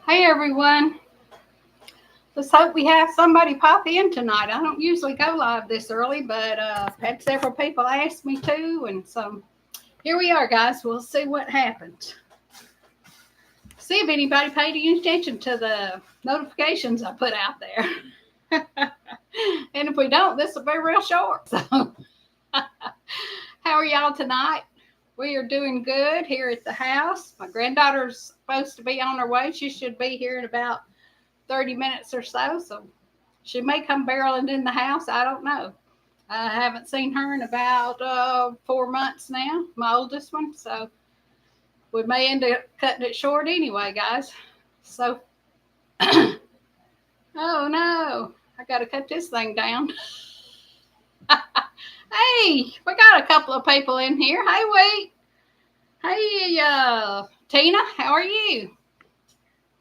Hey everyone. Let's hope we have somebody pop in tonight. I don't usually go live this early, but I've had several people ask me to, and so here we are, guys. We'll see what happens. See if anybody paid any attention to the notifications I put out there. And if we don't, this will be real short. So, how are y'all tonight? We are doing good here at the house. My granddaughter's supposed to be on her way. She should be here in about 30 minutes or so. So she may come barreling in the house. I don't know. I haven't seen her in about 4 months now, my oldest one. So we may end up cutting it short anyway, guys. So, oh no, I got to cut this thing down. Hey, we got a couple of people in here. Hey, wait. Hey, Tina, how are you?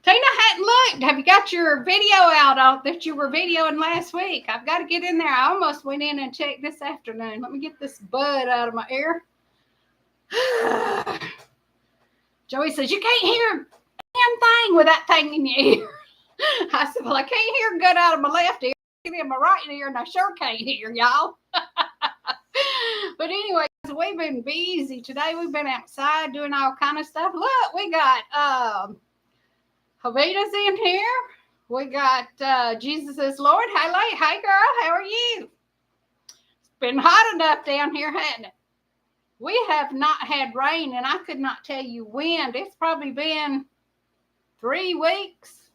Tina hadn't looked. Have you got your video out that you were videoing last week? I've got to get in there. I almost went in and checked this afternoon. Let me get this bud out of my ear. Joey says, you can't hear a damn thing with that thing in your ear. I said, well, I can't hear good out of my left ear. In my right ear, and I sure can't hear, y'all. But anyway, we've been busy today. We've been outside doing all kind of stuff. Look, we got Javita's in here. We got Jesus is Lord. Hey, girl, how are you? It's been hot enough down here, hasn't it? We have not had rain, and I could not tell you when. It's probably been 3 weeks.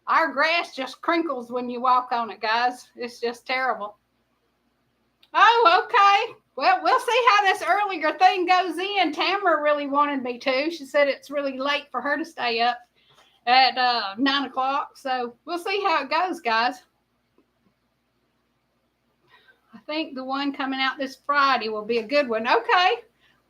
Our grass just crinkles when you walk on it, guys. It's just terrible. Oh, okay. Well, we'll see how this earlier thing goes in. Tamara really wanted me to. She said it's really late for her to stay up at 9 o'clock. So we'll see how it goes, guys. I think the one coming out this Friday will be a good one. Okay.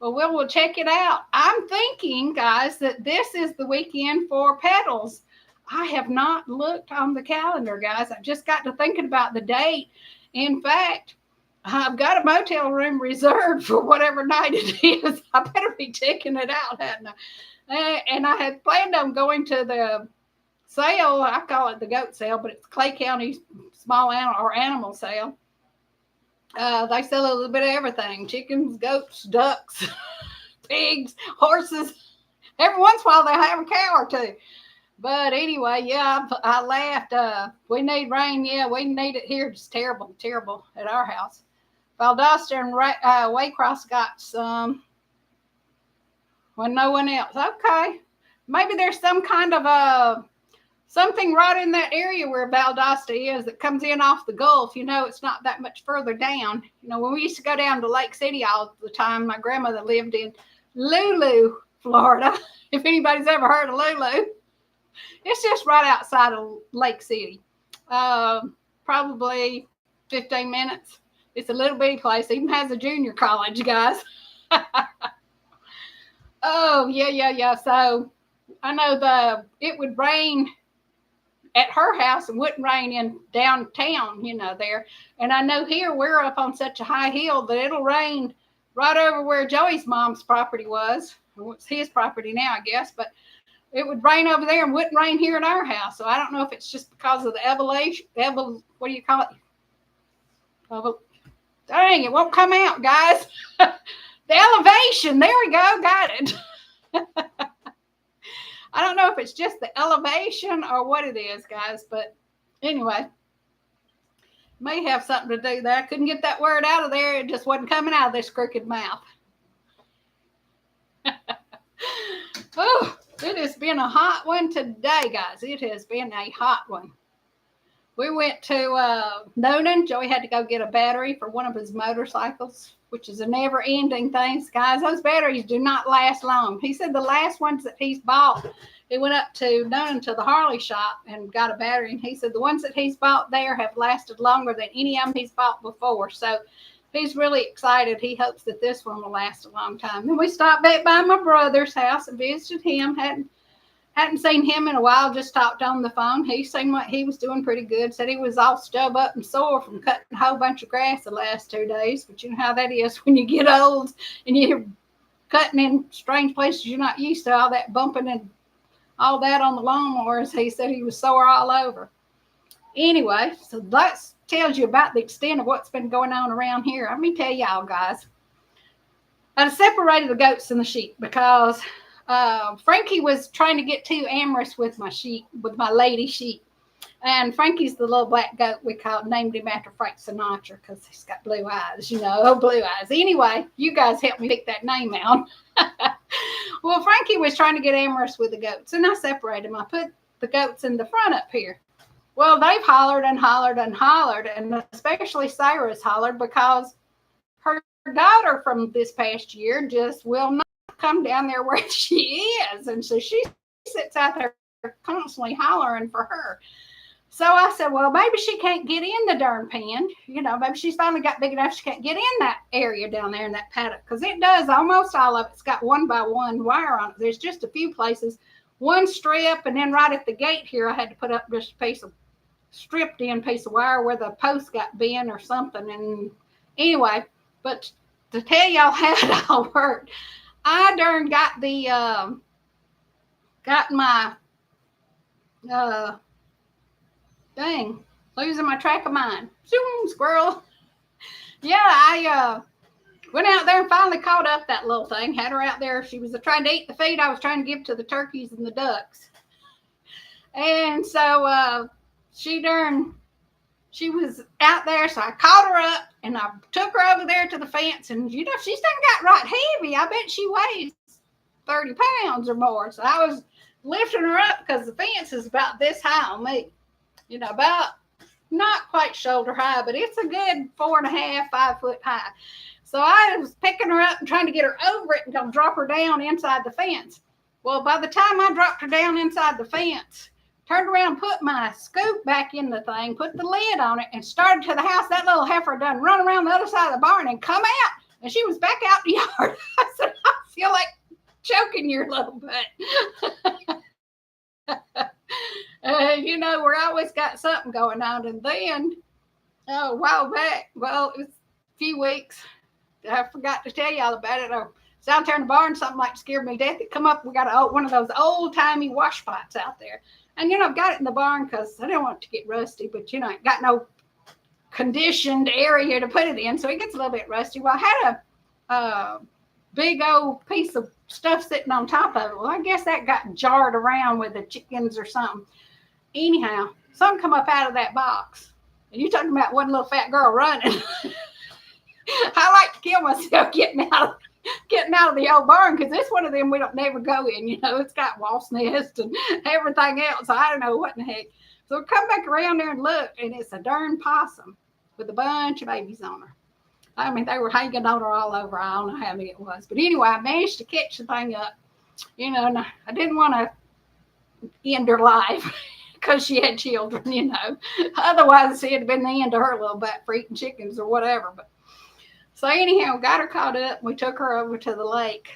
Well, we'll check it out. I'm thinking, guys, that this is the weekend for pedals. I have not looked on the calendar, guys. I just got to thinking about the date. In fact, I've got a motel room reserved for whatever night it is. I better be checking it out, hadn't I? And I had planned on going to the sale. I call it the goat sale, but it's Clay County small animal sale. They sell a little bit of everything: chickens, goats, ducks, pigs, horses. Every once in a while, they have a cow or two. But anyway, yeah, I laughed. We need rain. Yeah, we need it here. It's terrible at our house. Valdosta and Waycross got some when no one else. Okay. Maybe there's some kind of something right in that area where Valdosta is that comes in off the Gulf. You know, it's not that much further down. You know, when we used to go down to Lake City all the time, my grandmother lived in Lulu, Florida. If anybody's ever heard of Lulu. It's just right outside of Lake City. Probably 15 minutes. It's a little bitty place. It even has a junior college, guys. Oh, yeah. So I know it would rain at her house and wouldn't rain in downtown, you know, there. And I know here we're up on such a high hill that it'll rain right over where Joey's mom's property was. It's his property now, I guess, but it would rain over there and wouldn't rain here in our house. So I don't know if it's just because of the elevation. What do you call it? Dang, it won't come out, guys. The elevation. There we go. Got it. I don't know if it's just the elevation or what it is, guys. But anyway, may have something to do there. I couldn't get that word out of there. It just wasn't coming out of this crooked mouth. Oh. It has been a hot one today, guys. It has been a hot one. We went to Noonan. Joey had to go get a battery for one of his motorcycles, which is a never-ending thing. Guys, those batteries do not last long. He said the last ones that he's bought, he went up to Noonan to the Harley shop and got a battery. And he said the ones that he's bought there have lasted longer than any of them he's bought before. So he's really excited. He hopes that this one will last a long time. And we stopped back by my brother's house and visited him. Hadn't seen him in a while, just talked on the phone. He seen what he was doing pretty good. Said he was all stub up and sore from cutting a whole bunch of grass the last 2 days. But you know how that is when you get old and you're cutting in strange places you're not used to, all that bumping and all that on the lawnmowers. He said he was sore all over. Anyway, so that tells you about the extent of what's been going on around here. Let me tell y'all, guys. I separated the goats and the sheep because Frankie was trying to get too amorous with my sheep, with my lady sheep. And Frankie's the little black goat we named him after Frank Sinatra because he's got blue eyes, blue eyes. Anyway, you guys helped me pick that name out. Well, Frankie was trying to get amorous with the goats, and I separated them. I put the goats in the front up here. Well, they've hollered and hollered and hollered, and especially Sarah's hollered because her daughter from this past year just will not come down there where she is. And so she sits out there constantly hollering for her. So I said, well, maybe she can't get in the darn pen. Maybe she's finally got big enough she can't get in that area down there in that paddock. Because it does, almost all of it's got 1x1 wire on it. There's just a few places, one strip, and then right at the gate here, I had to put up just a piece of stripped in piece of wire where the post got bent or something. And anyway, but to tell y'all how it all worked, I darn got my losing my track of mind. Zoom, squirrel. Yeah, I went out there and finally caught up that little thing. Had her out there. She was trying to eat the feed I was trying to give to the turkeys and the ducks. And so she was out there, so I caught her up and I took her over there to the fence, and she's done got right heavy. I bet she weighs 30 pounds or more. So I was lifting her up because the fence is about this high on me. About not quite shoulder high, but it's a good 4.5, 5 foot high. So I was picking her up and trying to get her over it and gonna drop her down inside the fence. Well, by the time I dropped her down inside the fence, turned around, put my scoop back in the thing, put the lid on it, and started to the house, that little heifer done run around the other side of the barn and come out, and she was back out in the yard. I said, I feel like choking your little butt. We're always got something going on. And then a while back, well, it was a few weeks, I forgot to tell y'all about it. I was out there in the barn, something like scared me to death. It come up, we got one of those old-timey wash pots out there. And, I've got it in the barn because I don't want it to get rusty, but, ain't got no conditioned area to put it in, so it gets a little bit rusty. Well, I had a big old piece of stuff sitting on top of it. Well, I guess that got jarred around with the chickens or something. Anyhow, something come up out of that box. And you're talking about one little fat girl running. I like to kill myself getting out of the old barn because it's one of them we don't never go in. It's got wasp nest and everything else. I don't know what in the heck. So I come back around there and look, and it's a darn possum with a bunch of babies on her. I mean, they were hanging on her all over. I don't know how many it was. But anyway, I managed to catch the thing up, and I didn't want to end her life because she had children, Otherwise, it had been the end of her little butt for eating chickens or whatever. But so anyhow, got her caught up. We took her over to the lake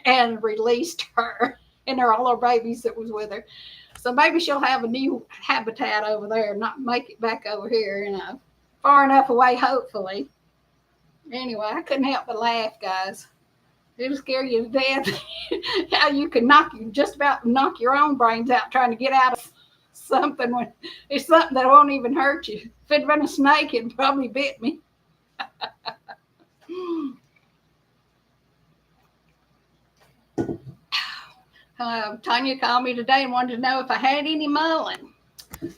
and released her and all her babies that was with her. So maybe she'll have a new habitat over there and not make it back over here, far enough away, hopefully. Anyway, I couldn't help but laugh, guys. It'll scare you to death how you can just about knock your own brains out trying to get out of something when it's something that won't even hurt you. If it'd been a snake, it'd probably bit me. Tanya called me today and wanted to know if I had any mullein.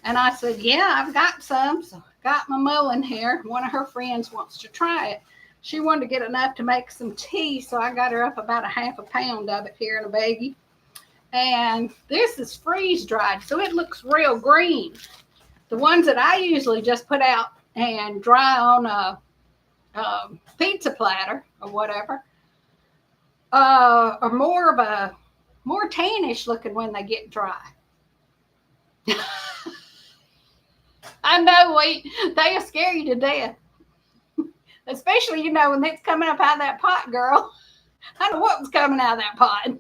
And I said, yeah, I've got some. So I got my mullein here. One of her friends wants to try it. She wanted to get enough to make some tea, so I got her up about 1/2 pound of it here in a baggie. And this is freeze dried, so it looks real green. The ones that I usually just put out and dry on a pizza platter or whatever are more tannish looking when they get dry. I know, they'll scare you to death. Especially, when it's coming up out of that pot, girl. I don't know what was coming out of that pot.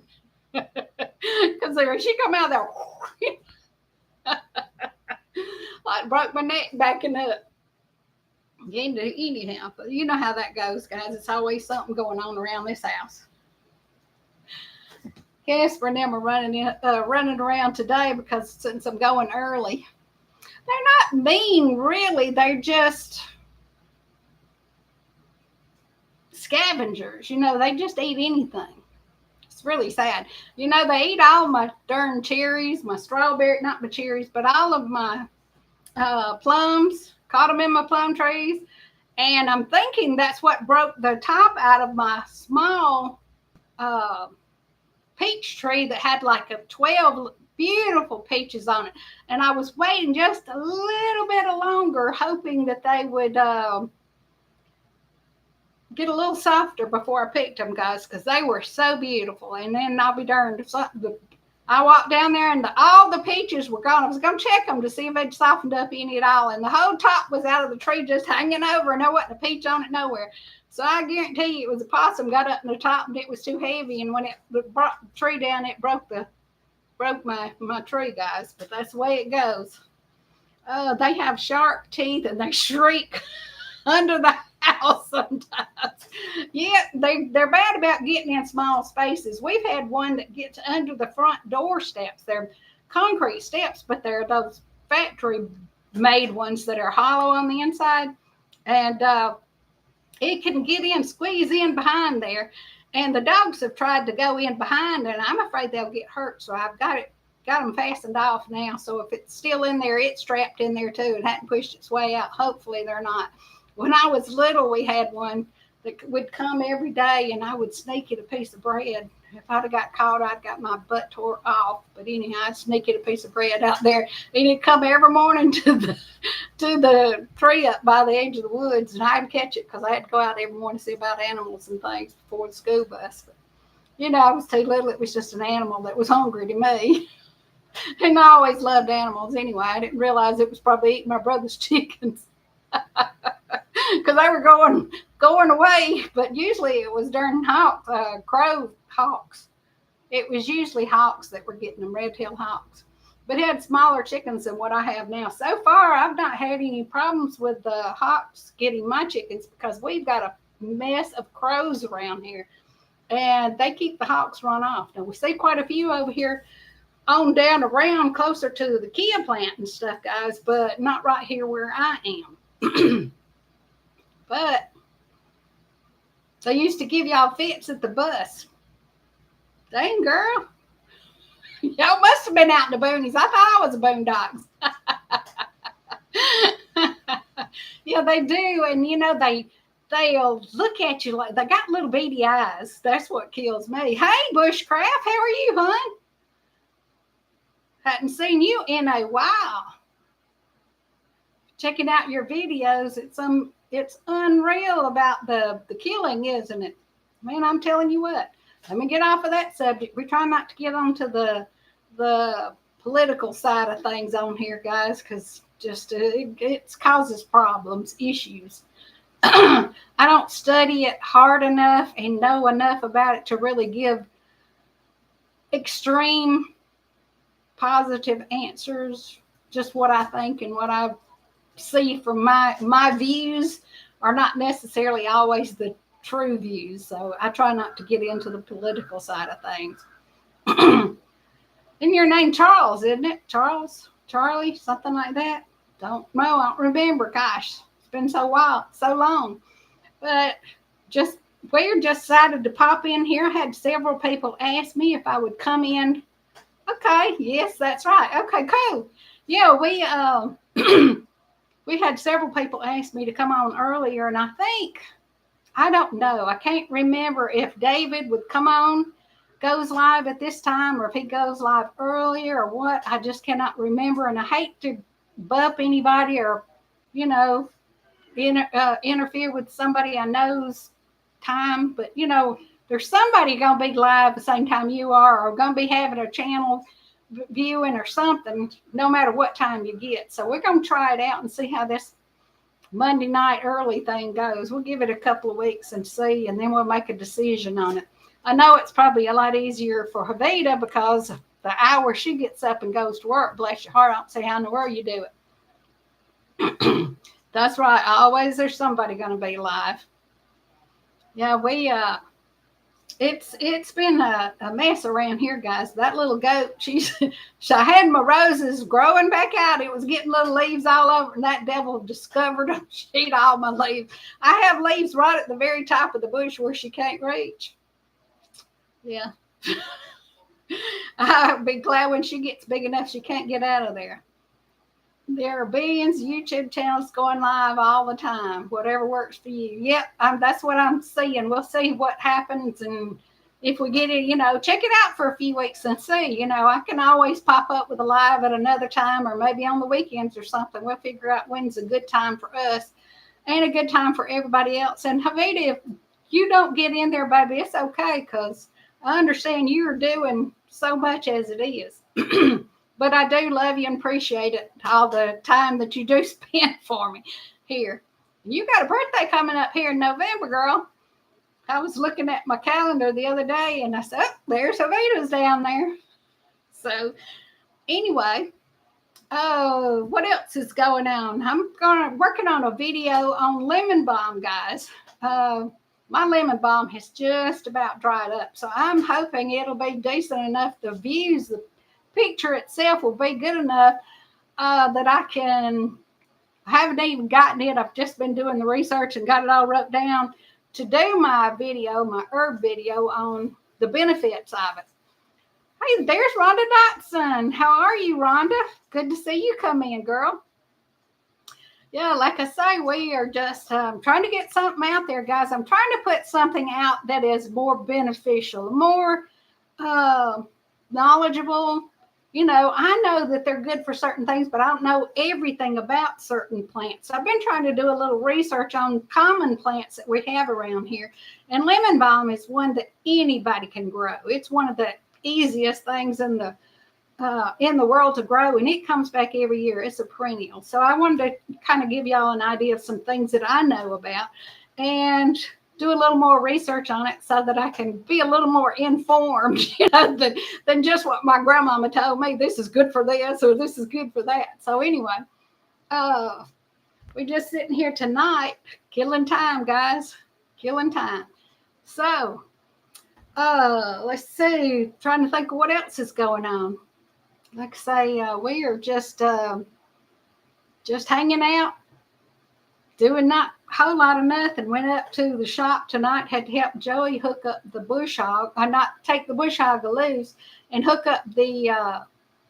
Because she come out of there. Like broke my neck backing up. Anyhow, but you know how that goes, guys. It's always something going on around this house. Casper and them are running around today because since I'm going early. They're not mean, really. They're just scavengers. They just eat anything. It's really sad. They eat all my darn cherries, my strawberry, not my cherries, but all of my plums. Caught them in my plum trees. And I'm thinking that's what broke the top out of my small peach tree that had like a 12 beautiful peaches on it. And I was waiting just a little bit longer, hoping that they would get a little softer before I picked them, guys, because they were so beautiful. And then I'll be darned. I walked down there and all the peaches were gone. I was going to check them to see if they'd softened up any at all. And the whole top was out of the tree just hanging over, and there wasn't a peach on it nowhere. So I guarantee you it was a possum got up in the top and it was too heavy. And when it brought the tree down, it broke my tree, guys. But that's the way it goes. They have sharp teeth and they shriek under the house sometimes. Yeah, they're bad about getting in small spaces. We've had one that gets under the front door steps. They're concrete steps, but they're those factory made ones that are hollow on the inside. And it can get in, squeeze in behind there. And the dogs have tried to go in behind, and I'm afraid they'll get hurt. So I've got them fastened off now. So if it's still in there, it's strapped in there too. It hadn't pushed its way out. Hopefully they're not. When I was little, we had one that would come every day, and I would sneak it a piece of bread. If I'd have got caught, I'd got my butt tore off. But anyhow, I'd sneak it a piece of bread out there. And he'd come every morning to the tree up by the edge of the woods, and I'd catch it because I had to go out every morning to see about animals and things before the school bus. But, I was too little. It was just an animal that was hungry to me. And I always loved animals anyway. I didn't realize it was probably eating my brother's chickens. Because they were going away, but usually it was during hawks. It was usually hawks that were getting them, red-tailed hawks. But it had smaller chickens than what I have now. So far, I've not had any problems with the hawks getting my chickens because we've got a mess of crows around here, and they keep the hawks run off. Now, we see quite a few over here on down around closer to the Kia plant and stuff, guys, but not right here where I am. But they used to give y'all fits at the bus. Dang, girl. Y'all must have been out in the boonies. I thought I was a boondocks. Yeah, they do. And, they'll look at you like they got little beady eyes. That's what kills me. Hey, Bushcraft, how are you, hon? Hadn't seen you in a while. Checking out your videos. It's unreal about the killing, isn't it? Man, I'm telling you what. Let me get off of that subject. We try not to get onto the political side of things on here, guys, because just it causes problems, issues. I don't study it hard enough and know enough about it to really give extreme positive answers. Just what I think and what I see from my views are not necessarily always the true views. So I try not to get into the political side of things. And your name Charles, isn't it? Charlie, something like that. Don't know. I don't remember. Gosh, it's been so long. But we just decided to pop in here. I had several people ask me if I would come in. Okay, yes, that's right. Okay, cool. Yeah, we had several people ask me to come on earlier, and I don't know. I can't remember if David would come on, goes live at this time, or if he goes live earlier or what. I just cannot remember, and I hate to bump anybody or, interfere with somebody I know's time. But, there's somebody going to be live the same time you are, or going to be having a channel viewing or something, no matter what time you get. So we're going to try it out and see how this Monday night early thing goes. We'll give it a couple of weeks and see, and then we'll make a decision on it. I know it's probably a lot easier for Havita because the hour she gets up and goes to work, bless your heart, I don't see how in the world you do it. That's right. Always there's somebody going to be live. Yeah, It's been a mess around here, guys. That little goat, I had my roses growing back out. It was getting little leaves all over, and that devil discovered them. She ate all my leaves. I have leaves right at the very top of the bush where she can't reach. Yeah. I'll be glad when she gets big enough she can't get out of there. There are billions of YouTube channels going live all the time. Whatever works for you. Yep, that's what I'm seeing. We'll see what happens, and if we get it, check it out for a few weeks and see. I can always pop up with a live at another time, or maybe on the weekends or something. We'll figure out when's a good time for us and a good time for everybody else. And Havita, if you don't get in there, baby, it's okay, because I understand you're doing so much as it is. But I do love you and appreciate it, all the time that you do spend for me here. You got a birthday coming up here in November, girl. I was looking at my calendar the other day, and I said, oh, there's Havita's down there. So anyway, what else is going on? I'm working on a video on lemon balm, guys. My lemon balm has just about dried up, so I'm hoping it'll be decent enough. The views, the picture itself will be good enough that I haven't even gotten it. I've just been doing the research and got it all wrote down to do my herb video on the benefits of it. Hey, there's Rhonda Dotson. How are you, Rhonda? Good to see you come in, girl. Yeah, like I say, we are just trying to get something out there, guys. I'm trying to put something out that is more beneficial, more knowledgeable. I know that they're good for certain things, but I don't know everything about certain plants. I've been trying to do a little research on common plants that we have around here. And lemon balm is one that anybody can grow. It's one of the easiest things in the world to grow, and it comes back every year. It's a perennial. So I wanted to kind of give y'all an idea of some things that I know about and do a little more research on it so that I can be a little more informed, than just what my grandmama told me. This is good for this or this is good for that. So anyway, we're just sitting here tonight, killing time, guys, killing time. So let's see, trying to think of what else is going on. Like I say, we are just hanging out, doing not a whole lot of nothing. Went up to the shop tonight, had to help Joey hook up the bush hog, not take the bush hog loose and hook up the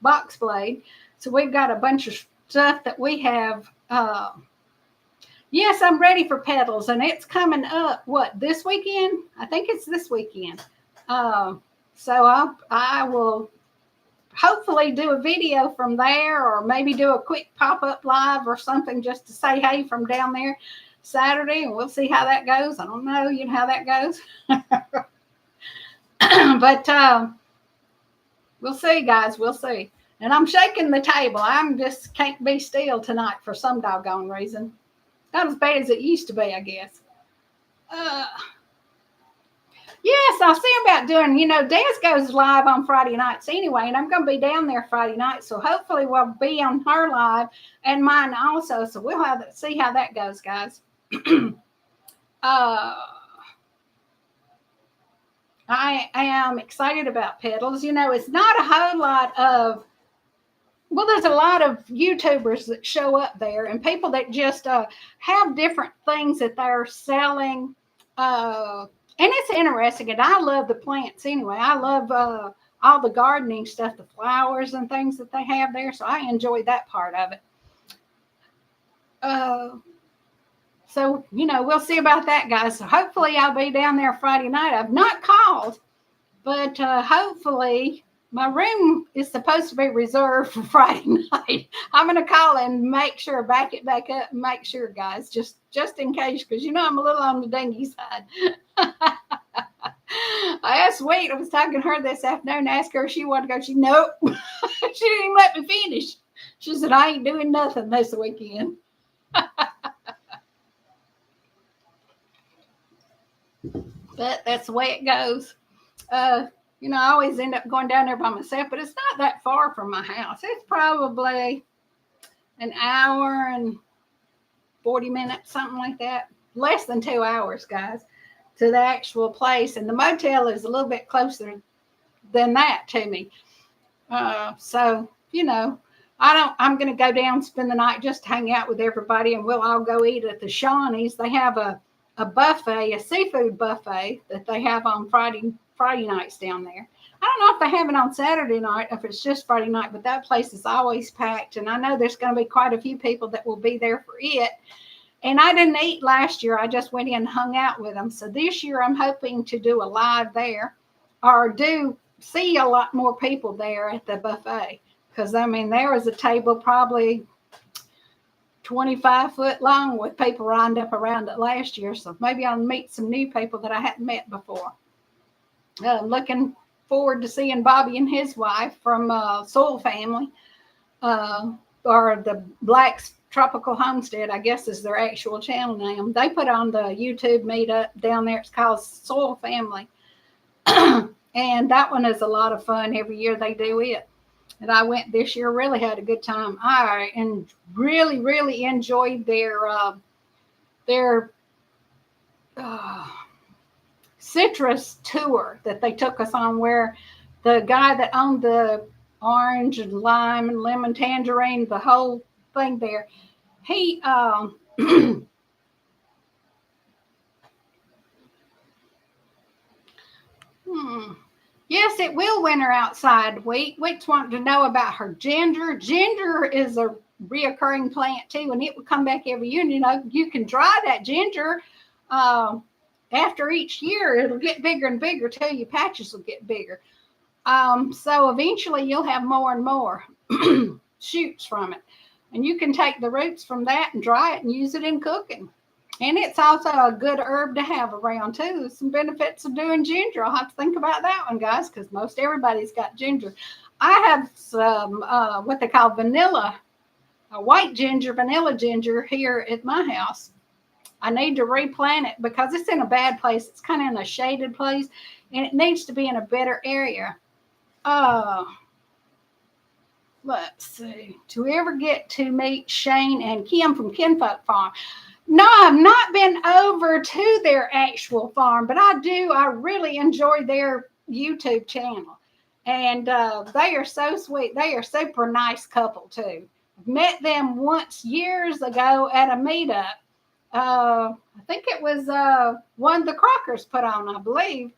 box blade. So we've got a bunch of stuff that we have. Yes, I'm ready for petals, and it's coming up, this weekend? I think it's this weekend. So I will hopefully do a video from there, or maybe do a quick pop-up live or something just to say hey from down there Saturday, and we'll see how that goes. I don't know, how that goes. But we'll see, guys. We'll see. And I'm shaking the table. I'm just can't be still tonight for some doggone reason. Not as bad as it used to be, I guess. Yes, I'll see about doing, Des goes live on Friday nights anyway, and I'm going to be down there Friday night. So hopefully we'll be on her live and mine also. So we'll see how that goes, guys. I am excited about petals. It's not a whole lot of, there's a lot of YouTubers that show up there and people that just have different things that they're selling. And it's interesting, and I love the plants anyway. I love all the gardening stuff, the flowers and things that they have there. So I enjoy that part of it. So, we'll see about that, guys. So hopefully I'll be down there Friday night. I've not called, but hopefully my room is supposed to be reserved for Friday night. I'm going to call and make sure, back it back up and make sure, guys, just in case, because, I'm a little on the dingy side. I asked Sweet, I was talking to her this afternoon, asked her if she wanted to go. She, nope. She didn't even let me finish. She said, I ain't doing nothing this weekend. But that's the way it goes. I always end up going down there by myself, but it's not that far from my house. It's probably an hour and 40 minutes, something like that. Less than 2 hours, guys. to the actual place, and the motel is a little bit closer than that to me. So, I'm going to go down, spend the night, just hang out with everybody, and we'll all go eat at the Shawnees. They have a buffet, a seafood buffet that they have on Friday nights down there. I don't know if they have it on Saturday night, if it's just Friday night, but that place is always packed. And I know there's going to be quite a few people that will be there for it. And I didn't eat last year. I just went in and hung out with them. So this year I'm hoping to do a live there, or see a lot more people there at the buffet. Because, there was a table probably 25 foot long with people lined up around it last year. So maybe I'll meet some new people that I hadn't met before. Looking forward to seeing Bobby and his wife from Soul Family, or the Black's Tropical Homestead, I guess is their actual channel name. They put on the YouTube meetup down there. It's called Soul Family. And that one is a lot of fun. Every year they do it. And I went this year, really had a good time. And really, really enjoyed their citrus tour that they took us on, where the guy that owned the orange and lime and lemon tangerine, the whole thing there, he yes, it will winter outside. Weeks wanted to know about her ginger. Ginger is a reoccurring plant too, and it will come back every year. And you can dry that ginger after each year. It'll get bigger and bigger too. Your patches will get bigger. So eventually you'll have more and more shoots from it. And you can take the roots from that and dry it and use it in cooking. And it's also a good herb to have around too. There's some benefits of doing ginger. I'll have to think about that one, guys, because most everybody's got ginger. I have some what they call vanilla, white ginger, vanilla ginger here at my house. I need to replant it because it's in a bad place. It's kind of in a shaded place, and it needs to be in a better area. Let's see. Do we ever get to meet Shane and Kim from Kinfolk Farm? No, I've not been over to their actual farm, but I do. I really enjoy their YouTube channel. And they are so sweet. They are a super nice couple, too. Met them once years ago at a meetup. I think it was one the Crockers put on, I believe.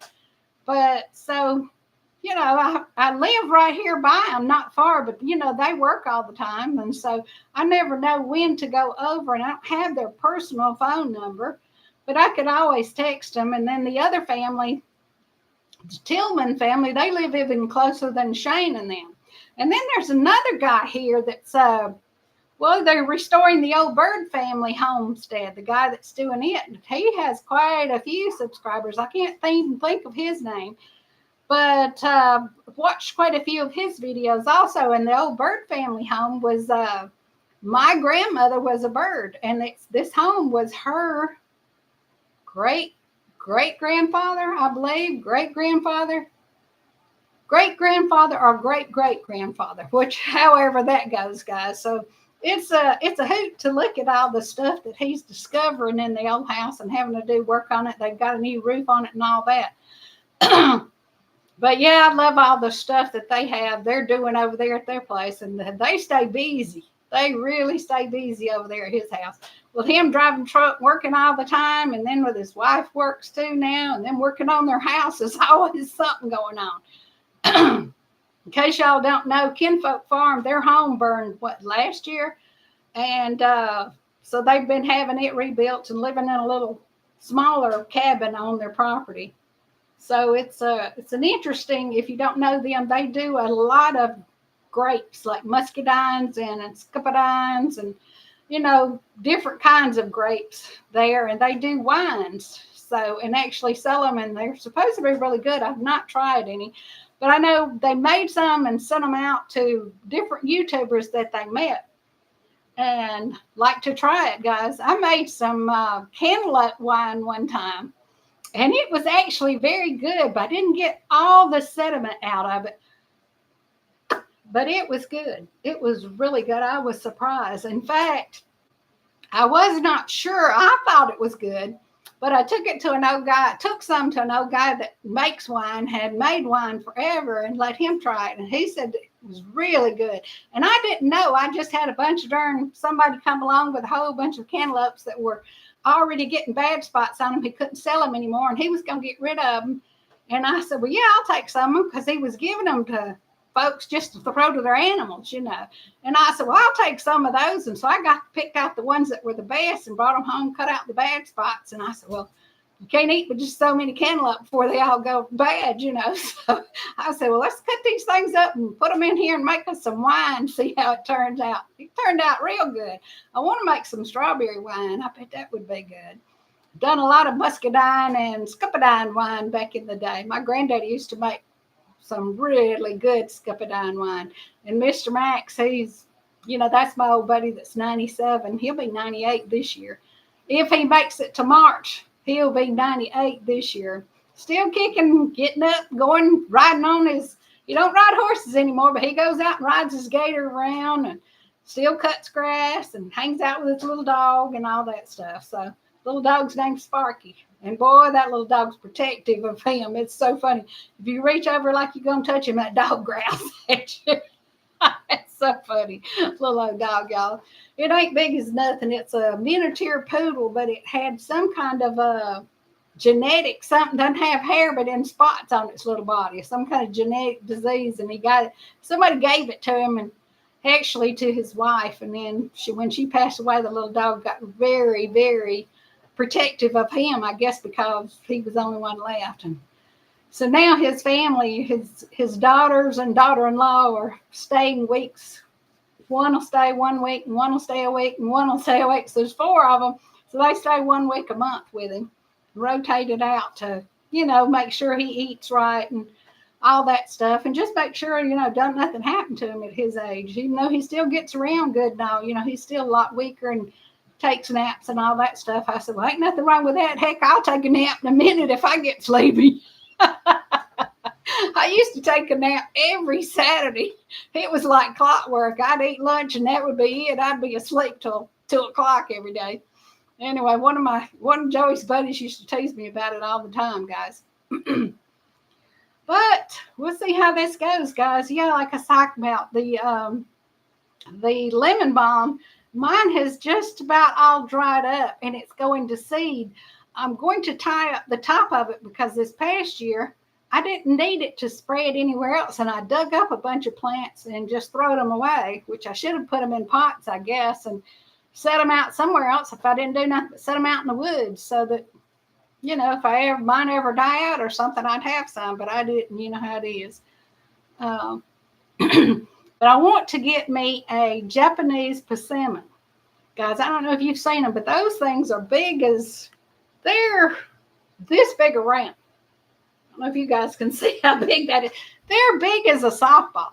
But so, I live right here by them, not far, but, they work all the time. And so I never know when to go over, and I don't have their personal phone number, but I could always text them. And then the other family, the Tillman family, they live even closer than Shane and them. And then there's another guy here that's, they're restoring the old Bird family homestead, the guy that's doing it. He has quite a few subscribers. I can't even think of his name. But watched quite a few of his videos also. And the old Bird family home was, my grandmother was a bird. And this home was her great-grandfather, I believe, great-grandfather or great-great-grandfather, however that goes, guys. So it's a hoot to look at all the stuff that he's discovering in the old house and having to do work on it. They've got a new roof on it and all that. But yeah, I love all the stuff that they're doing over there at their place, and they stay busy. They really stay busy over there at his house. With him driving truck, working all the time, and then with his wife works too now, and then working on their house, there's always something going on. In case y'all don't know, Kinfolk Farm, their home burned, last year? And so they've been having it rebuilt and living in a little smaller cabin on their property. So it's an interesting, if you don't know them, they do a lot of grapes like muscadines and scupperdines and, different kinds of grapes there. And they do wines. So, and actually sell them, and they're supposed to be really good. I've not tried any, but I know they made some and sent them out to different YouTubers that they met and like to try it, guys. I made some cantaloupe wine one time. And it was actually very good, but I didn't get all the sediment out of it. But it was good. It was really good. I was surprised. In fact, I was not sure. I thought it was good. But I took it to an old guy, took some to an old guy that makes wine, had made wine forever, and let him try it. And he said it was really good. And I didn't know. I just had a bunch of somebody come along with a whole bunch of cantaloupes that were already getting bad spots on them. He couldn't sell them anymore, and he was going to get rid of them. And I said, well, yeah, I'll take some of them, because he was giving them to folks just to throw to their animals, you know. And I said, well, I'll take some of those. And so I picked out the ones that were the best and brought them home, cut out the bad spots. And I said, well, you can't eat but just so many cantaloupe before they all go bad, you know. So I said, well, let's cut these things up and put them in here and make us some wine, see how it turns out. It turned out real good. I want to make some strawberry wine. I bet that would be good. Done a lot of muscadine and scupperdine wine back in the day. My granddaddy used to make some really good scupperdine wine. And Mr. Max, he's, you know, that's my old buddy that's 97. He'll be 98 this year. If he makes it to March, he'll be 98 this year. Still kicking, getting up, going, riding on his, he don't ride horses anymore, but he goes out and rides his gator around and still cuts grass and hangs out with his little dog and all that stuff. So little dog's named Sparky. And boy, that little dog's protective of him. It's so funny. If you reach over like you're going to touch him, that dog growls at you. It's so funny. Little old dog, y'all. It ain't big as nothing. It's a miniature poodle, but it had some kind of a genetic something. Doesn't have hair, but in spots on its little body. Some kind of genetic disease. And he got it. Somebody gave it to him, and actually to his wife. And then when she passed away, the little dog got very, very protective of him, I guess, because he was the only one left. And so now his family, his daughters and daughter-in-law are staying weeks. One will stay 1 week, and one will stay a week, and one will stay a week. So there's 4 of them. So they stay 1 week a month with him, rotated out to, you know, make sure he eats right and all that stuff. And just make sure, you know, nothing happened to him at his age. Even though he still gets around good now, you know, he's still a lot weaker and takes naps and all that stuff. I said, well, ain't nothing wrong with that. Heck, I'll take a nap in a minute if I get sleepy. I used to take a nap every Saturday. It was like clockwork. I'd eat lunch and that would be it. I'd be asleep till 2 o'clock every day. Anyway, one of Joey's buddies used to tease me about it all the time, guys. But we'll see how this goes, guys. Yeah, like I was talking about, the lemon balm, mine has just about all dried up and it's going to seed. I'm going to tie up the top of it because this past year I didn't need it to spread anywhere else. And I dug up a bunch of plants and just throw them away, which I should have put them in pots, I guess, and set them out somewhere else if I didn't do nothing but set them out in the woods so that, you know, if mine ever die out or something, I'd have some, but I didn't. You know how it is. But I want to get me a Japanese persimmon. Guys, I don't know if you've seen them, but those things are big as, they're this big around. I don't know if you guys can see how big that is. They're big as a softball.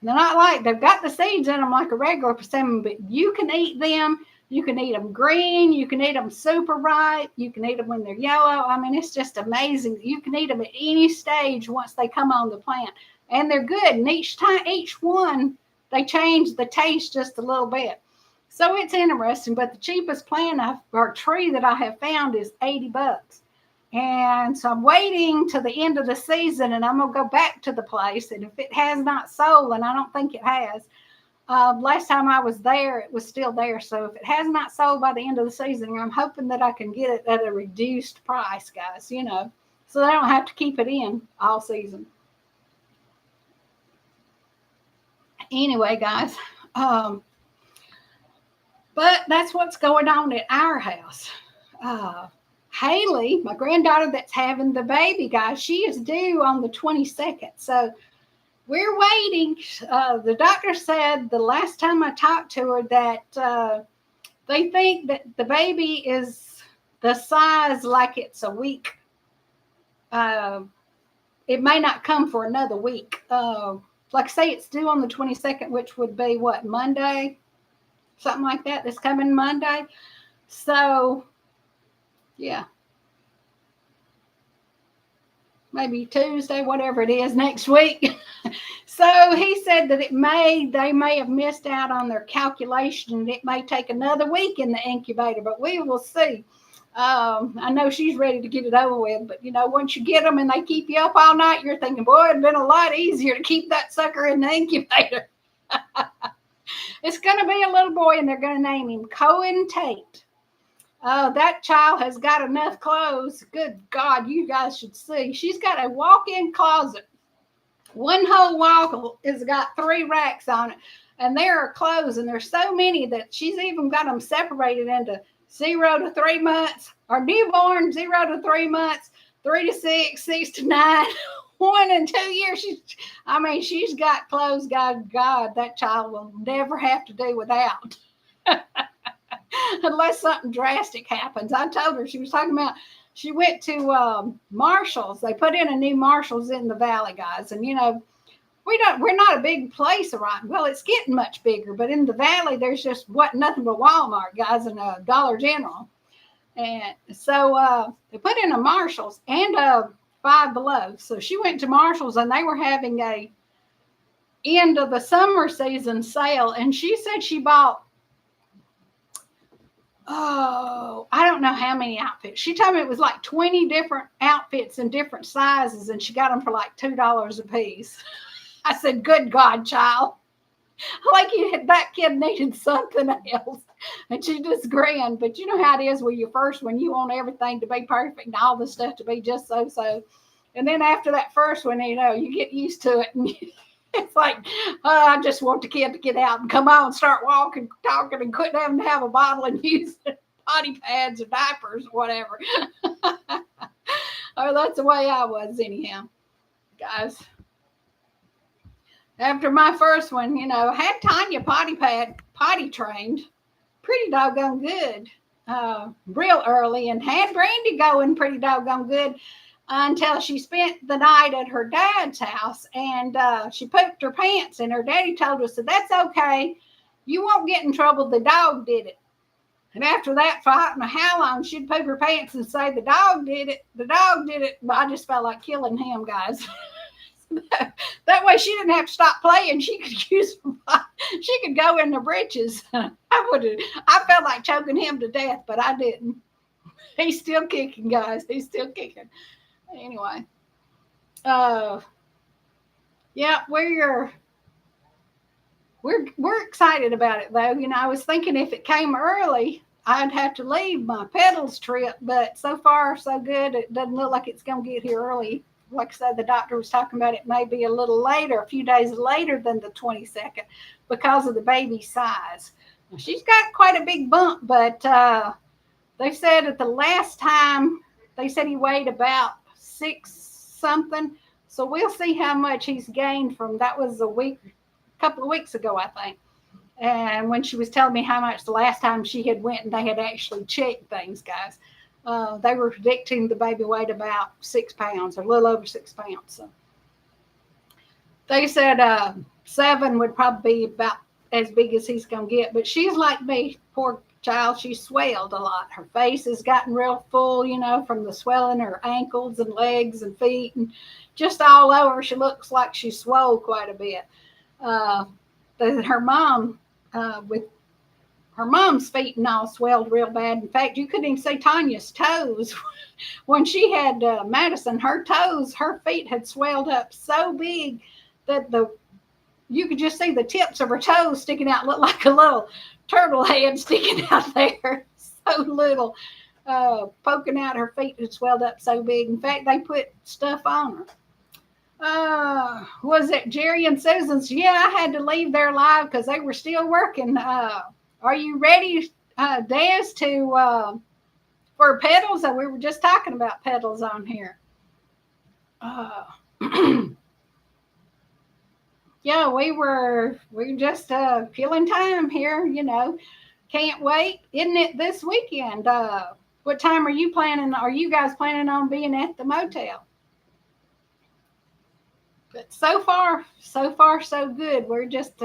They're not like, they've got the seeds in them like a regular persimmon, but you can eat them. You can eat them green. You can eat them super ripe. You can eat them when they're yellow. I mean, it's just amazing. You can eat them at any stage once they come on the plant. And they're good. And each one, they change the taste just a little bit. So it's interesting. But the cheapest plant or tree that I have found is $80. And so I'm waiting to the end of the season, and I'm going to go back to the place. And if it has not sold, and I don't think it has, last time I was there, it was still there. So if it has not sold by the end of the season, I'm hoping that I can get it at a reduced price, guys, you know, so they don't have to keep it in all season. Anyway, guys, but that's what's going on at our house. Haley, my granddaughter that's having the baby, guys, she is due on the 22nd. So we're waiting. The doctor said the last time I talked to her that they think that the baby is the size like it's a week. It may not come for another week. Like I say, it's due on the 22nd, which would be what, Monday? Something like that. This coming Monday. So, yeah. Maybe Tuesday, whatever it is, next week. So he said that they may have missed out on their calculation. It may take another week in the incubator, but we will see. I know she's ready to get it over with, but once you get them and they keep you up all night, you're thinking, boy, it'd been a lot easier to keep that sucker in the incubator. It's going to be a little boy, and they're going to name him Cohen Tate. That child has got enough clothes. Good God, you guys should see. She's got a walk-in closet. One whole wall has got 3 racks on it, and there are clothes, and there's so many that she's even got them separated into 0 to 3 months, or newborn, 0 to 3 months, 3 to 6, 6 to 9, 1 and 2 years. She's got clothes. God, that child will never have to do without. Unless something drastic happens. I told her, she was talking about, she went to Marshall's. They put in a new Marshall's in the valley, guys. And we're not a big place around. Well, it's getting much bigger, but in the valley there's just nothing but Walmart, guys, and a Dollar General. And so they put in a Marshall's and a Five Below. So she went to Marshall's, and they were having a end of the summer season sale, and she said she bought, I don't know how many outfits. She told me it was like 20 different outfits in different sizes, and she got them for like $2 a piece. I said, good God, child. Like that kid needed something else. And she just grinned. But you know how it is with your first one. You want everything to be perfect and all the stuff to be just so. And then after that first one, you get used to it. And it's like, I just want the kid to get out and come on and start walking, talking, and quit having to have a bottle and use potty pads or diapers or whatever. Oh, that's the way I was anyhow, guys. After my first one, I had Tanya potty trained pretty doggone good real early, and had Brandy going pretty doggone good until she spent the night at her dad's house, and she pooped her pants, and her daddy told us that that's okay. You won't get in trouble. The dog did it. And after that, for I don't know how long, she'd poop her pants and say, the dog did it. The dog did it. But I just felt like killing him, guys. That way she didn't have to stop playing. She could go in the britches. I felt like choking him to death, but I didn't. He's still kicking, guys. He's still kicking. Anyway, yeah, we're excited about it though. I was thinking if it came early, I'd have to leave my pedals trip, but so far so good. It doesn't look like it's going to get here early. Like I said, the doctor was talking about it may be a little later, a few days later than the 22nd because of the baby size. Now, she's got quite a big bump, but they said at the last time, they said he weighed about 6 something. So we'll see how much he's gained from, that was a couple of weeks ago, I think. And when she was telling me how much the last time she had went and they had actually checked things, guys, they were predicting the baby weighed about 6 pounds, or a little over 6 pounds. So they said 7 would probably be about as big as he's going to get. But she's like me, poor child. She swelled a lot. Her face has gotten real full, from the swelling, her ankles and legs and feet, and just all over. She looks like she swole quite a bit. Her mom, with her mom's feet and all swelled real bad. In fact, you couldn't even see Tanya's toes. When she had Madison, her feet had swelled up so big that you could just see the tips of her toes sticking out, looked like a little turtle head sticking out there. So little, poking out. Her feet had swelled up so big. In fact, they put stuff on her. Was it Jerry and Susan's? Yeah, I had to leave there live because they were still working. Are you ready, Des, for pedals? We were just talking about pedals on here. Yeah, we were just killing time here, Can't wait. Isn't it this weekend? What time are you guys planning on being at the motel? But so far so good. We're just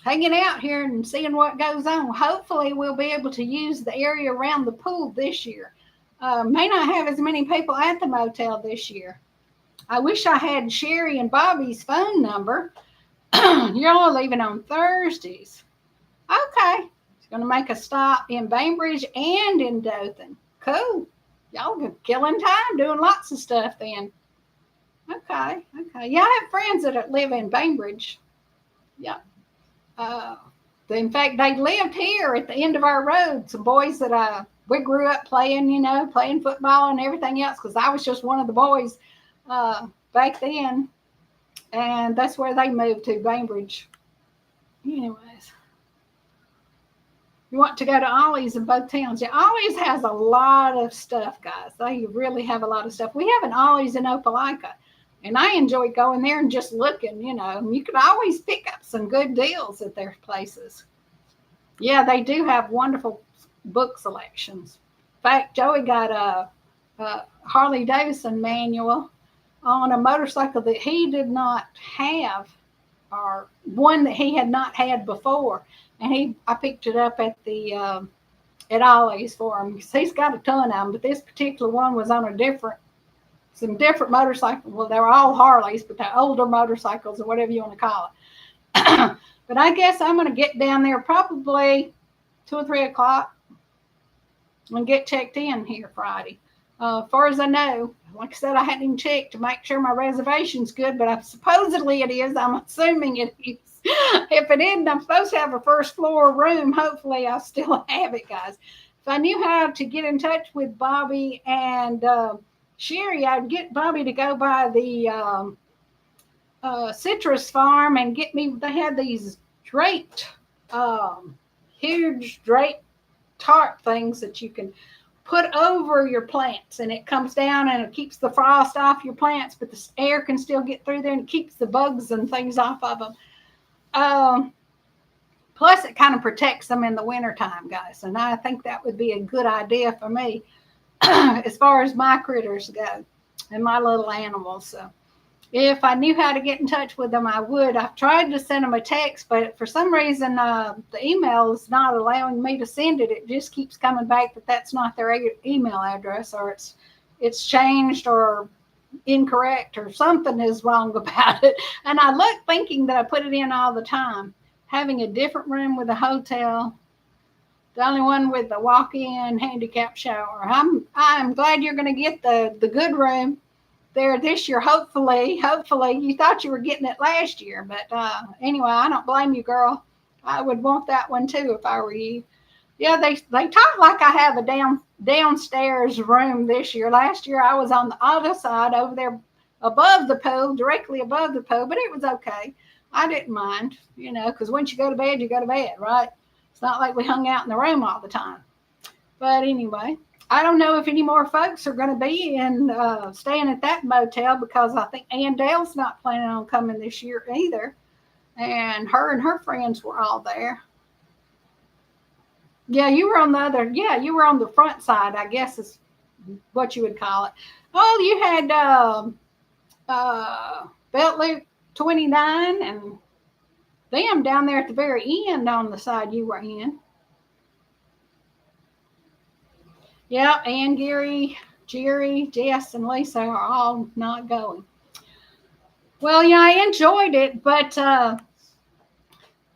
hanging out here and seeing what goes on. Hopefully we'll be able to use the area around the pool this year. May not have as many people at the motel this year. I wish I had Sherry and Bobby's phone number. You're all leaving on Thursdays. Okay. Going to make a stop in Bainbridge and in Dothan. Cool. Y'all are killing time doing lots of stuff then. Okay. Yeah, I have friends that live in Bainbridge. Yeah. Uh, in fact, they lived here at the end of our road. Some boys that we grew up playing, playing football and everything else, because I was just one of the boys back then. And that's where they moved to, Bainbridge. Anyways, you want to go to Ollie's in both towns. Yeah, Ollie's has a lot of stuff, guys. They really have a lot of stuff. We have an Ollie's in Opelika, and I enjoy going there and just looking, You can always pick up some good deals at their places. Yeah, they do have wonderful book selections. In fact, Joey got a Harley Davidson manual on a motorcycle that he did not have, or one that he had not had before, and I picked it up at at Ollie's for him. He's got a ton of them, but this particular one was on some different motorcycles. Well, they were all Harleys, but they're older motorcycles or whatever you want to call it. But I guess I'm going to get down there probably 2 or 3 o'clock and get checked in here Friday. As far as I know, like I said, I hadn't even checked to make sure my reservation's good, but supposedly it is. I'm assuming it is. If it isn't, I'm supposed to have a first floor room. Hopefully, I still have it, guys. If I knew how to get in touch with Bobby and Sherry, I'd get Bobby to go by the citrus farm and get me. They had these draped, huge draped tarp things that you can put over your plants, and it comes down and it keeps the frost off your plants, but the air can still get through there and it keeps the bugs and things off of them. Plus, it kind of protects them in the wintertime, guys. And I think that would be a good idea for me as far as my critters go and my little animals. So if I knew how to get in touch with them, I would. I've tried to send them a text, but for some reason, the email is not allowing me to send it. It just keeps coming back that that's not their email address, or it's changed or incorrect, or something is wrong about it. And I look thinking that I put it in all the time. Having a different room with a hotel, the only one with the walk-in handicap shower. I'm glad you're going to get the good room there this year. Hopefully you thought you were getting it last year, but anyway, I don't blame you, girl. I would want that one too if I were you. Yeah, they talk like I have a downstairs room this year. Last year I was on the other side over there above the pool, directly above the pool, but it was okay. I didn't mind, because once you go to bed, you go to bed, right? It's not like we hung out in the room all the time. But anyway, I don't know if any more folks are going to be staying at that motel, because I think Ann Dale's not planning on coming this year either. And her friends were all there. Yeah, you were on you were on the front side, I guess is what you would call it. Oh, you had Belt Loop 29 and them down there at the very end on the side you were in. Yeah, Ann, Gary, Jerry, Jess, and Lisa are all not going. Well, yeah, I enjoyed it, but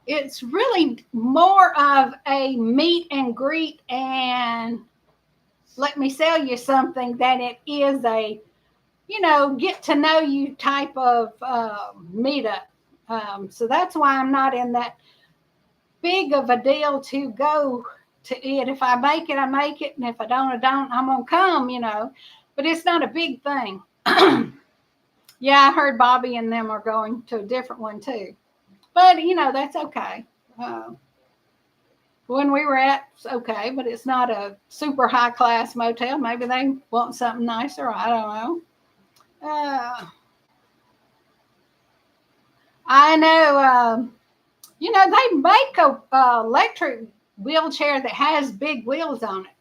it's really more of a meet and greet and let me sell you something than it is a, get to know you type of meetup. So that's why I'm not in that big of a deal to go to it. If I make it, I make it. And if I don't, I don't. I'm going to come, But it's not a big thing. Yeah, I heard Bobby and them are going to a different one too. But, that's okay. When we were at, it's okay. But it's not a super high-class motel. Maybe they want something nicer. I don't know. I know, they make a electric wheelchair that has big wheels on it.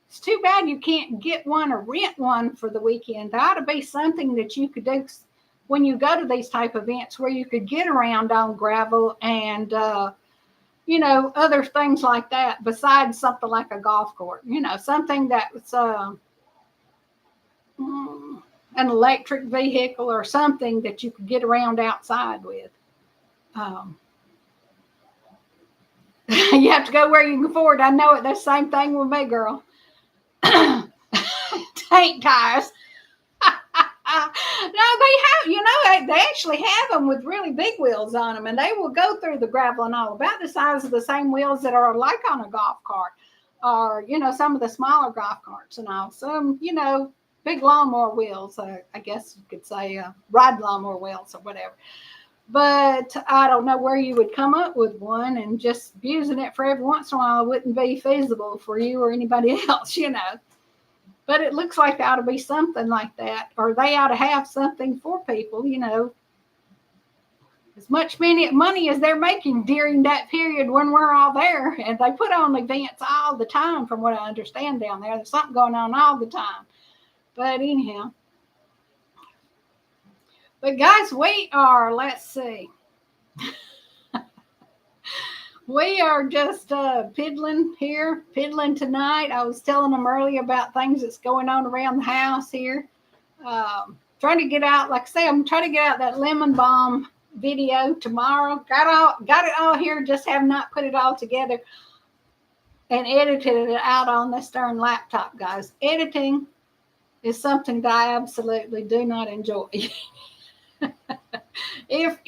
It's too bad you can't get one or rent one for the weekend. There ought to be something that you could do when you go to these type of events where you could get around on gravel and, other things like that besides something like a golf court. Something that's an electric vehicle or something that you could get around outside with. You have to go where you can afford. I know it. That's the same thing with me, girl. Tank tires. No, they have, they actually have them with really big wheels on them, and they will go through the gravel and all, about the size of the same wheels that are like on a golf cart, or some of the smaller golf carts and all. Some, big lawnmower wheels. I guess you could say ride lawnmower wheels or whatever. But I don't know where you would come up with one, and just using it for every once in a while wouldn't be feasible for you or anybody else, But it looks like there ought to be something like that, or they ought to have something for people, as much money as they're making during that period when we're all there. And they put on events all the time, from what I understand down there. There's something going on all the time. But anyhow. But guys, we are, let's see. We are just piddling tonight. I was telling them earlier about things that's going on around the house here. Trying to get out, like I say, I'm trying to get out that lemon balm video tomorrow. Got it all here, just have not put it all together and edited it out on this darn laptop, guys. Editing is something that I absolutely do not enjoy. If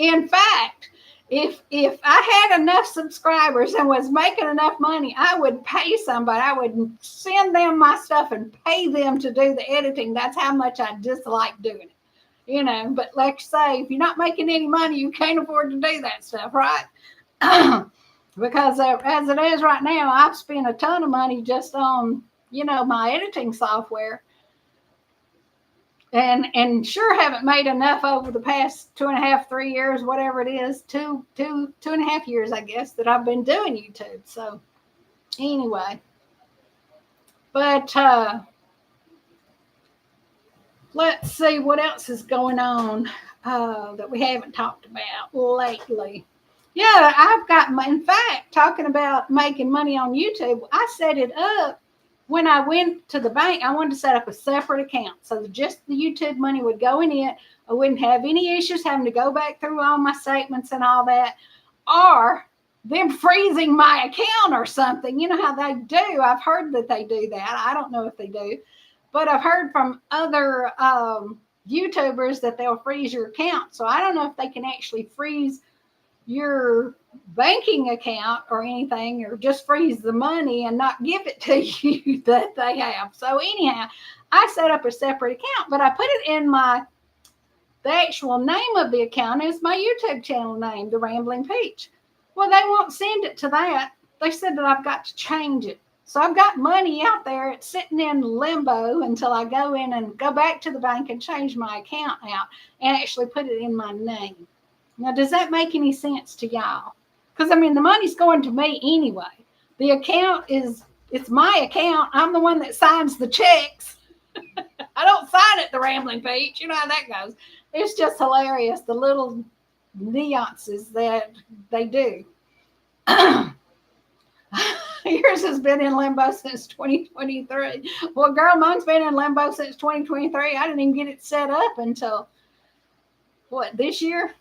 I had enough subscribers and was making enough money, I would pay somebody. I would send them my stuff and pay them to do the editing. That's how much I dislike doing it. But like I say, if you're not making any money, you can't afford to do that stuff, right? Because as it is right now, I've spent a ton of money just on, my editing software. And sure haven't made enough over the past 2.5, 3 years, whatever it is, two and a half years, I guess, that I've been doing YouTube. So anyway, but let's see what else is going on that we haven't talked about lately. Yeah, in fact, talking about making money on YouTube, I set it up. When I went to the bank, I wanted to set up a separate account so that just the YouTube money would go in it. I wouldn't have any issues having to go back through all my statements and all that, or them freezing my account or something. You know how they do. I've heard that they do that. I don't know if they do, but I've heard from other YouTubers that they'll freeze your account. So I don't know if they can actually freeze your banking account or anything, or just freeze the money and not give it to you that they have. So anyhow, I set up a separate account, but I put it in the actual name of the account is my YouTube channel name, The Rambling Peach. Well, they won't send it to that. They said that I've got to change it. So I've got money out there. It's sitting in limbo until I go in and go back to the bank and change my account out and actually put it in my name. Now, does that make any sense to y'all? Because, the money's going to me anyway. The account it's my account. I'm the one that signs the checks. I don't sign it, The Rambling Peach. You know how that goes. It's just hilarious, the little nuances that they do. Yours has been in limbo since 2023. Well, girl, mine's been in limbo since 2023. I didn't even get it set up until, this year?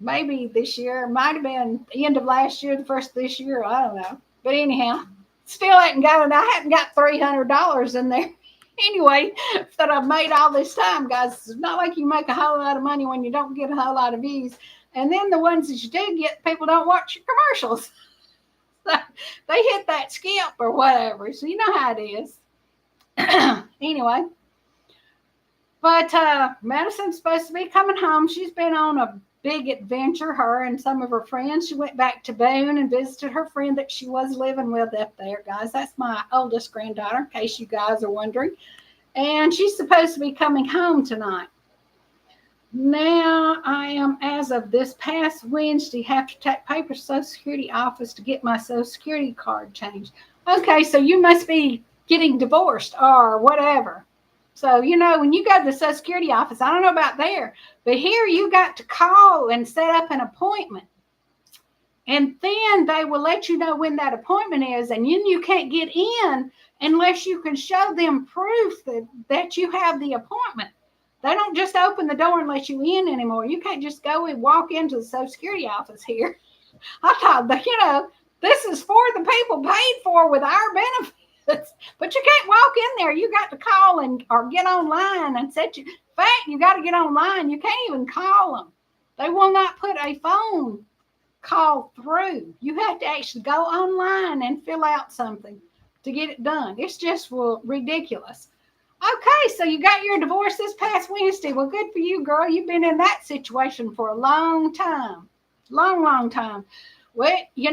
Maybe this year. Might have been the end of last year, the first of this year. I don't know. But anyhow, still I haven't got $300 in there anyway that I've made all this time, guys. It's not like you make a whole lot of money when you don't get a whole lot of views. And then the ones that you do get, people don't watch your commercials. They hit that skip or whatever. So you know how it is. Anyway. But Madison's supposed to be coming home. She's been on a big adventure, her and some of her friends. She went back to Boone and visited her friend that she was living with up there, guys. That's my oldest granddaughter, in case you guys are wondering. And she's supposed to be coming home tonight. Now, I am, as of this past Wednesday, have to take paper to Social Security office to get my Social Security card changed. Okay, so you must be getting divorced or whatever. So, when you go to the Social Security office, I don't know about there, but here you got to call and set up an appointment. And then they will let you know when that appointment is. And then you can't get in unless you can show them proof that you have the appointment. They don't just open the door and let you in anymore. You can't just go and walk into the Social Security office here. I thought, This is for the people paid for with our benefits. But you can't walk in there. You got to call or get online and set you. In fact, you got to get online. You can't even call them. They will not put a phone call through. You have to actually go online and fill out something to get it done. It's just ridiculous. Okay, so you got your divorce this past Wednesday. Well, good for you, girl. You've been in that situation for a long time. Long time. Well, you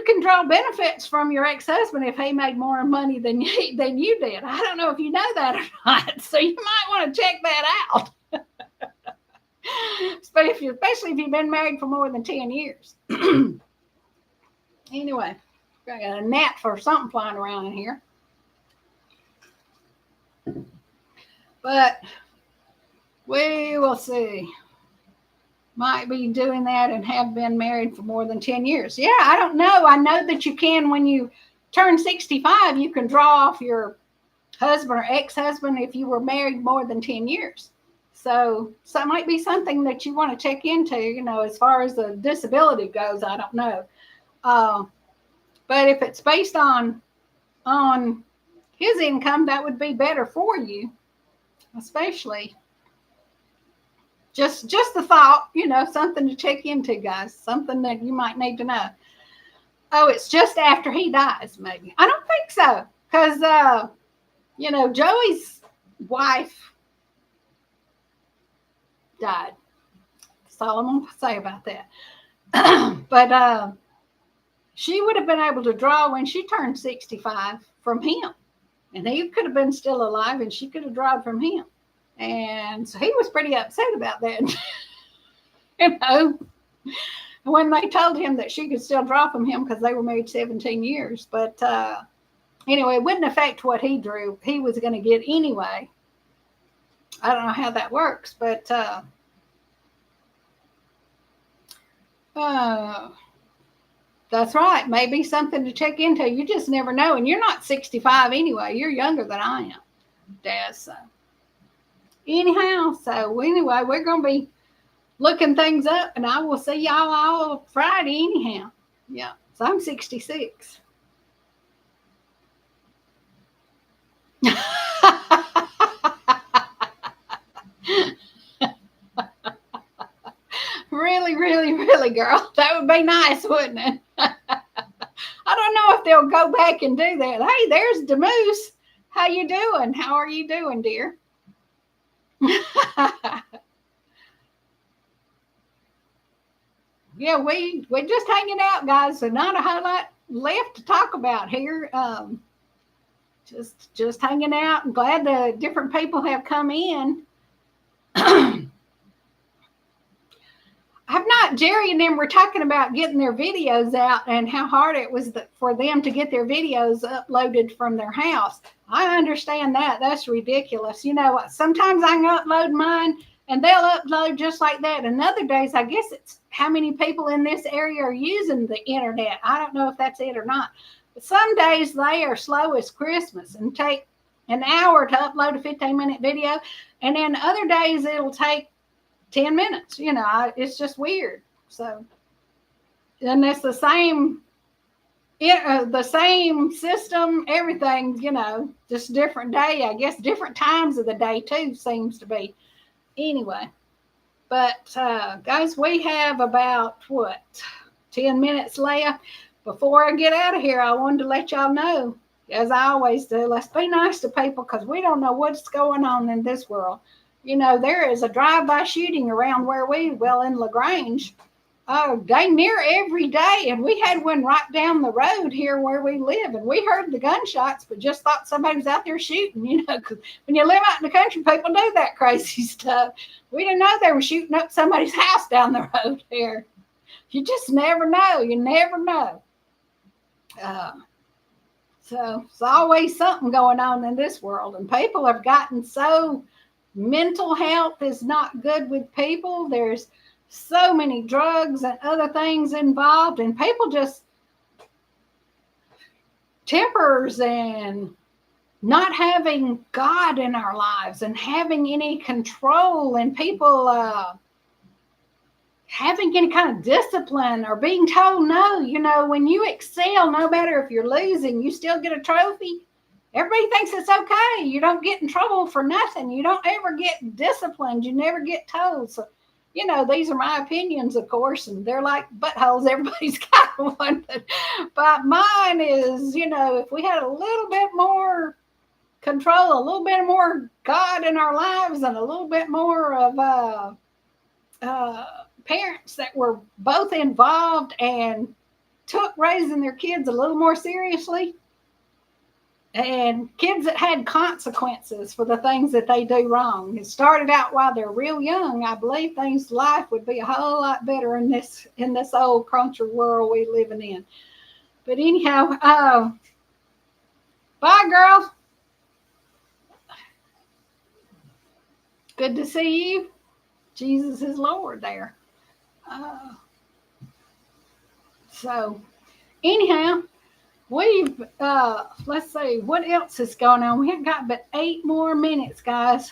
can draw benefits from your ex-husband if he made more money than you did. I don't know if you know that or not, so you might want to check that out. Especially if you've been married for more than 10 years. Anyway, I got a gnat or something flying around in here. But we will see. Might be doing that and have been married for more than 10 years. Yeah, I don't know. I know that you can, when you turn 65, you can draw off your husband or ex-husband if you were married more than 10 years. So it might be something that you want to check into, as far as the disability goes. I don't know. But if it's based on his income, that would be better for you, especially. Just the thought, something to check into, guys. Something that you might need to know. Oh, it's just after he dies, maybe. I don't think so. Because, Joey's wife died. That's all I'm going to say about that. But she would have been able to draw when she turned 65 from him. And he could have been still alive, and she could have drawn from him. And so he was pretty upset about that. When they told him that she could still draw from him because they were married 17 years. But anyway, it wouldn't affect what he drew. He was going to get anyway. I don't know how that works, but that's right. Maybe something to check into. You just never know. And you're not 65 anyway. You're younger than I am, Dad. So anyhow, anyway, we're going to be looking things up, and I will see y'all all Friday anyhow. Yeah, so I'm 66. Really, girl. That would be nice, wouldn't it? I don't know if they'll go back and do that. Hey, there's Demoose. How you doing? How are you doing, dear? Yeah, we just hanging out, guys. So not a whole lot left to talk about here. Just hanging out. I'm glad the different people have come in. Jerry and them were talking about getting their videos out and how hard it was for them to get their videos uploaded from their house. I understand that. That's ridiculous. Sometimes I can upload mine and they'll upload just like that. And other days, I guess it's how many people in this area are using the internet. I don't know if that's it or not. But some days they are slow as Christmas and take an hour to upload a 15-minute video. And then other days it'll take 10 minutes. It's just weird. So, and it's the same system, everything, just different day. I guess different times of the day too seems to be. Anyway, but guys, we have about 10 minutes left. Before I get out of here, I wanted to let y'all know, as I always do, let's be nice to people because we don't know what's going on in this world. There is a drive-by shooting around in LaGrange, dang near every day. And we had one right down the road here where we live. And we heard the gunshots, but just thought somebody was out there shooting, because when you live out in the country, people do that crazy stuff. We didn't know they were shooting up somebody's house down the road here. You just never know. You never know. So it's always something going on in this world. And people have gotten so... Mental health is not good with people. There's so many drugs and other things involved, and people just tempers and not having God in our lives and having any control, and people having any kind of discipline or being told no. When you excel, no matter if you're losing, you still get a trophy. Everybody thinks it's okay. You don't get in trouble for nothing. You don't ever get disciplined. You never get told. So, these are my opinions, of course, and they're like buttholes. Everybody's got one. But mine is, if we had a little bit more control, a little bit more God in our lives, and a little bit more of parents that were both involved and took raising their kids a little more seriously, and kids that had consequences for the things that they do wrong. It started out while they're real young. I believe life would be a whole lot better in this old country world we living in. But anyhow, bye, girls. Good to see you. Jesus is Lord there. So anyhow, we've let's see what else is going on. We have got but 8 more minutes, guys.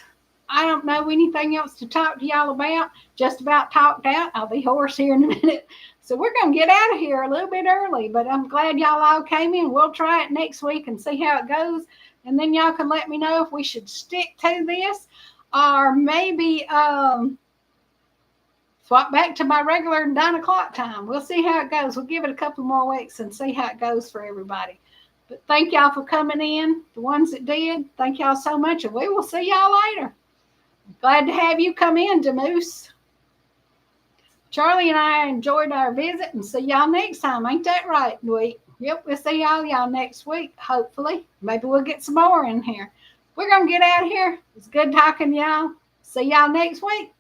I don't know anything else to talk to y'all about. Just about talked out. I'll be hoarse here in a minute. So we're going to get out of here a little bit early, but I'm glad y'all all came in. We'll try it next week and see how it goes. And then y'all can let me know if we should stick to this or maybe swap back to my regular 9 o'clock time. We'll see how it goes. We'll give it a couple more weeks and see how it goes for everybody. But thank y'all for coming in. The ones that did, thank y'all so much. And we will see y'all later. Glad to have you come in, Demoose. Charlie and I enjoyed our visit, and see y'all next time. Ain't that right, Dweet? Yep, we'll see y'all next week, hopefully. Maybe we'll get some more in here. We're going to get out of here. It's good talking to y'all. See y'all next week.